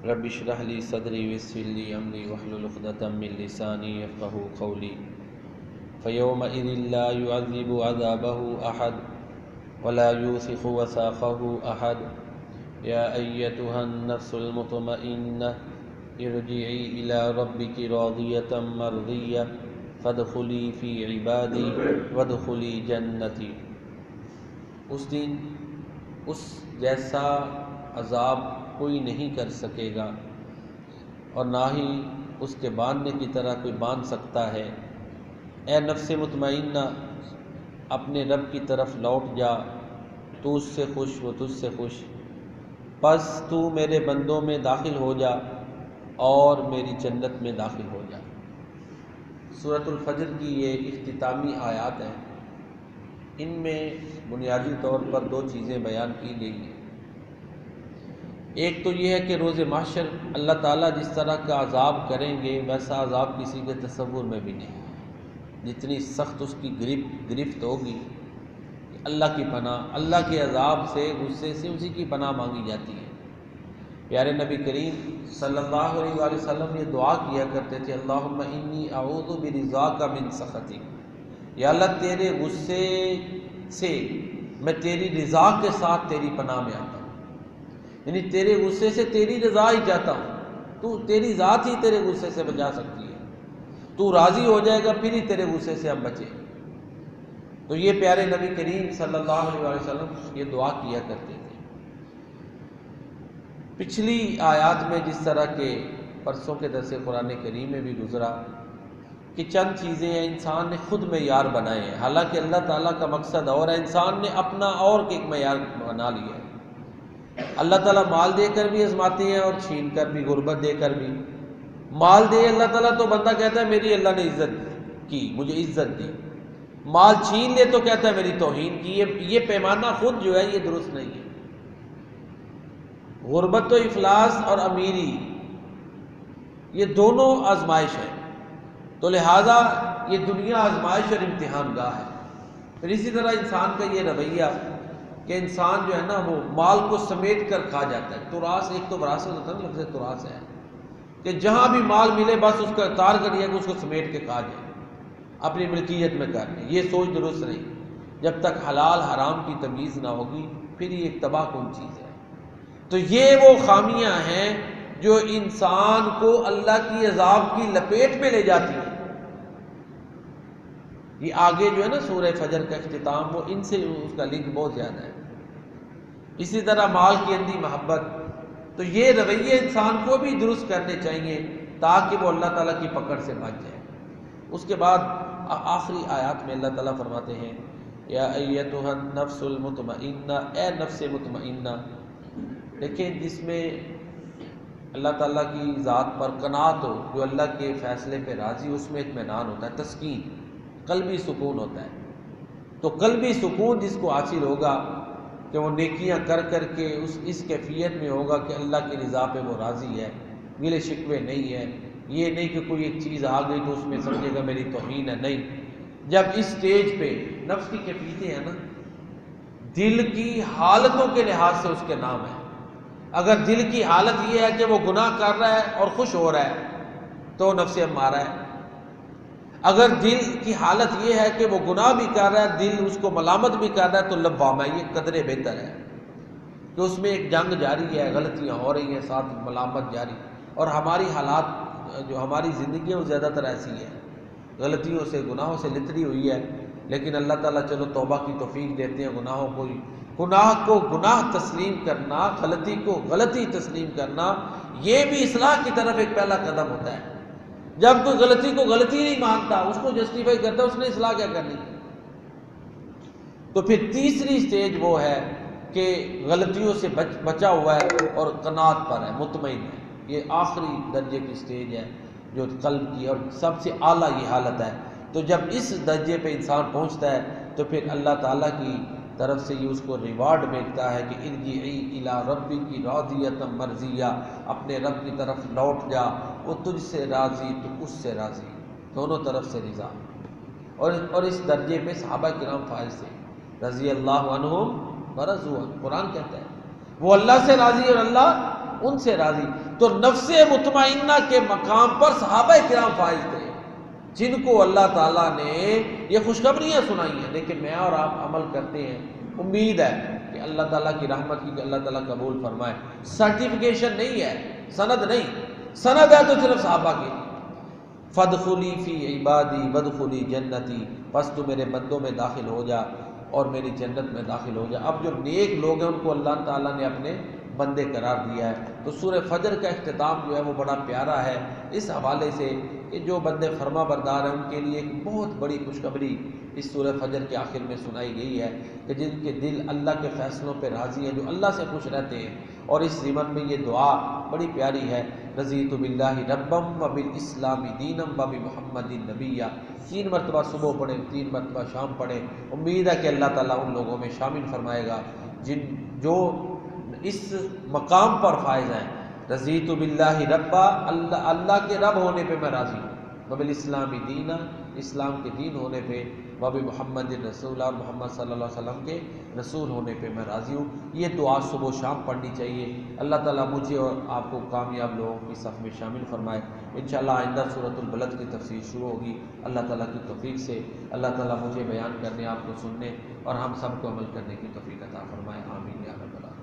رب اشرح لي صدري ويسر لي أمري واحلل عقدة من لساني يفقهوا قولي فيومئذ لا يعذب عذابه أحد ولا يوثق وثاقه أحد يا أيتها النفس المطمئنة ارجعي إلى ربك راضية مرضية فادخلی فی عبادی وادخلی جنتی۔ اس دن اس جیسا عذاب کوئی نہیں کر سکے گا اور نہ ہی اس کے باندھنے کی طرح کوئی باندھ سکتا ہے۔ اے نفس مطمئنہ، اپنے رب کی طرف لوٹ جا، تو اس سے خوش وہ تجھ سے خوش، پس تو میرے بندوں میں داخل ہو جا اور میری جنت میں داخل ہو جا۔ سورۃ الفجر کی یہ اختتامی آیات ہیں۔ ان میں بنیادی طور پر دو چیزیں بیان کی گئی ہیں۔ ایک تو یہ ہے کہ روز محشر اللہ تعالیٰ جس طرح کا عذاب کریں گے ویسا عذاب کسی کے تصور میں بھی نہیں ہے۔ جتنی سخت اس کی گرفت ہوگی، اللہ کی پناہ، اللہ کے عذاب سے، غصے سے اسی کی پناہ مانگی جاتی ہے۔ پیارے نبی کریم صلی اللہ علیہ وآلہ وسلم یہ دعا کیا کرتے تھے، اللہم انی اعوذ برضاک من سخطک، یا اللہ تیرے غصے سے میں تیری رضا کے ساتھ تیری پناہ میں آتا ہوں، یعنی تیرے غصے سے تیری رضا ہی چاہتا ہوں، تو تیری ذات ہی تیرے غصے سے بچا سکتی ہے، تو راضی ہو جائے گا پھر ہی تیرے غصے سے ہم بچیں۔ تو یہ پیارے نبی کریم صلی اللہ علیہ وآلہ وسلم یہ دعا کیا کرتے تھے۔ پچھلی آیات میں جس طرح کے پرسوں کے درس قرآن کریم میں بھی گزرا کہ چند چیزیں ہیں انسان نے خود معیار بنائے ہیں، حالانکہ اللہ تعالیٰ کا مقصد اور ہے، انسان نے اپنا اور ایک معیار بنا لیا ہے۔ اللہ تعالیٰ مال دے کر بھی آزماتے ہیں اور چھین کر بھی، غربت دے کر بھی۔ مال دے اللہ تعالیٰ تو بندہ کہتا ہے میری اللہ نے عزت کی، مجھے عزت دی۔ مال چھین لے تو کہتا ہے میری توہین کی۔ یہ پیمانہ خود جو ہے یہ درست نہیں ہے۔ غربت و افلاس اور امیری یہ دونوں آزمائش ہے، تو لہٰذا یہ دنیا آزمائش اور امتحان گاہ ہے۔ پھر اسی طرح انسان کا یہ رویہ کہ انسان جو ہے نا وہ مال کو سمیٹ کر کھا جاتا ہے۔ تراث، ایک تو وراثت ہوتا ہے، لفظ تراث ہے کہ جہاں بھی مال ملے بس اس کا تار کر دیا کہ اس کو سمیٹ کے کھا جائے، اپنی ملکیت میں کر لیں۔ یہ سوچ درست نہیں۔ جب تک حلال حرام کی تمیز نہ ہوگی پھر یہ ایک تباہ کن چیز ہے۔ تو یہ وہ خامیاں ہیں جو انسان کو اللہ کی عذاب کی لپیٹ میں لے جاتی ہیں۔ یہ آگے جو ہے نا سورہ فجر کا اختتام، وہ ان سے اس کا لنک بہت زیادہ ہے۔ اسی طرح مال کی اندھی محبت، تو یہ رویے انسان کو بھی درست کرنے چاہیے تاکہ وہ اللہ تعالیٰ کی پکڑ سے بچ جائے۔ اس کے بعد آخری آیات میں اللہ تعالیٰ فرماتے ہیں، یا ایتھا النفس المطمئنہ، اے نفس مطمئنہ۔ دیکھیں جس میں اللہ تعالیٰ کی ذات پر قناعت ہو، جو اللہ کے فیصلے پہ راضی ہو، اس میں اطمینان ہوتا ہے، تسکین، قلبی سکون ہوتا ہے۔ تو قلبی سکون جس کو حاصل ہوگا کہ وہ نیکیاں کر کر کے اس کیفیت میں ہوگا کہ اللہ کی رضا پہ وہ راضی ہے، گلے شکوے نہیں ہے، یہ نہیں کہ کوئی ایک چیز آ گئی تو اس میں سمجھے گا میری توہین ہے، نہیں۔ جب اس سٹیج پہ نفس کی کیفیتیں ہیں نا، دل کی حالتوں کے لحاظ سے اس کے نام ہیں۔ اگر دل کی حالت یہ ہے کہ وہ گناہ کر رہا ہے اور خوش ہو رہا ہے تو نفس امارہ ہے۔ اگر دل کی حالت یہ ہے کہ وہ گناہ بھی کر رہا ہے، دل اس کو ملامت بھی کر رہا ہے تو لوامہ، یہ قدرے بہتر ہے کہ اس میں ایک جنگ جاری ہے، غلطیاں ہو رہی ہیں، ساتھ ملامت جاری۔ اور ہماری حالات جو ہماری زندگی ہے وہ زیادہ تر ایسی ہے، غلطیوں سے، گناہوں سے لتڑی ہوئی ہے، لیکن اللہ تعالیٰ چلو توبہ کی توفیق دیتے ہیں۔ گناہ کو گناہ تسلیم کرنا، غلطی کو غلطی تسلیم کرنا، یہ بھی اصلاح کی طرف ایک پہلا قدم ہوتا ہے۔ جب کوئی غلطی کو غلطی نہیں مانتا، اس کو جسٹیفائی کرتا، اس نے اصلاح کیا کرنی؟ تو پھر تیسری سٹیج وہ ہے کہ غلطیوں سے بچا ہوا ہے اور قناعت پر ہے، مطمئن ہے۔ یہ آخری درجے کی سٹیج ہے جو قلب کی، اور سب سے اعلیٰ یہ حالت ہے۔ تو جب اس درجے پہ انسان پہنچتا ہے تو پھر اللہ تعالیٰ کی طرف سے یہ اس کو ریوارڈ ملتا ہے کہ ارجعی الی ربک راضیۃ مرضیہ، اپنے رب کی طرف لوٹ جا، وہ تجھ سے راضی تو اس سے راضی، دونوں طرف سے رضا۔ اور اس درجے پہ صحابہ کرام فائز تھے، رضی اللہ عنہم ورضوا عنہ۔ قرآن کہتا ہے وہ اللہ سے راضی اور اللہ ان سے راضی. تو نفس مطمئنہ کے مقام پر صحابہ کرام فائز تھے، جن کو اللہ تعالیٰ نے یہ خوشخبریاں سنائی ہیں. لیکن میں اور آپ عمل کرتے ہیں، امید ہے کہ اللہ تعالیٰ کی رحمت کی، کہ اللہ تعالیٰ قبول فرمائے. سرٹیفکیشن نہیں ہے، سند نہیں. سند ہے تو صرف صحابہ کی. فادخلی فی عبادی وادخلی جنتی، پس تو میرے بندوں میں داخل ہو جا اور میری جنت میں داخل ہو جا. اب جو نیک لوگ ہیں ان کو اللہ تعالیٰ نے اپنے بندے قرار دیا ہے. تو سورہ فجر کا اختتام جو ہے وہ بڑا پیارا ہے اس حوالے سے کہ جو بندے فرما بردار ہیں ان کے لیے ایک بہت بڑی خوشخبری اس سورہ فجر کے آخر میں سنائی گئی ہے کہ جن کے دل اللہ کے فیصلوں پہ راضی ہیں، جو اللہ سے خوش رہتے ہیں. اور اس ضمن میں یہ دعا بڑی پیاری ہے، رضیت باللہ ربم وبالاسلام دینم وبمحمد نبیہ. 3 مرتبہ صبح پڑھیں، 3 مرتبہ شام پڑھیں. امید ہے کہ اللہ تعالیٰ ان لوگوں میں شامل فرمائے گا جو اس مقام پر فائز ہیں. رضیت باللہ ربا، اللہ کے رب ہونے پہ میں راضی ہوں. وبالاسلام دینا، اسلام کے دین ہونے پہ. وبمحمد رسول، اور محمد صلی اللہ علیہ وسلم کے رسول ہونے پہ میں راضی ہوں. یہ دعا صبح و شام پڑھنی چاہیے. اللہ تعالیٰ مجھے اور آپ کو کامیاب لوگوں کی صف میں شامل فرمائے. انشاءاللہ آئندہ سورۃ البلد کی تفسیر شروع ہوگی اللہ تعالیٰ کی توفیق سے. اللہ تعالیٰ مجھے بیان کرنے، آپ کو سننے اور ہم سب کو عمل کرنے کی توفیق عطا فرمائے. آمین یا رب العالمین.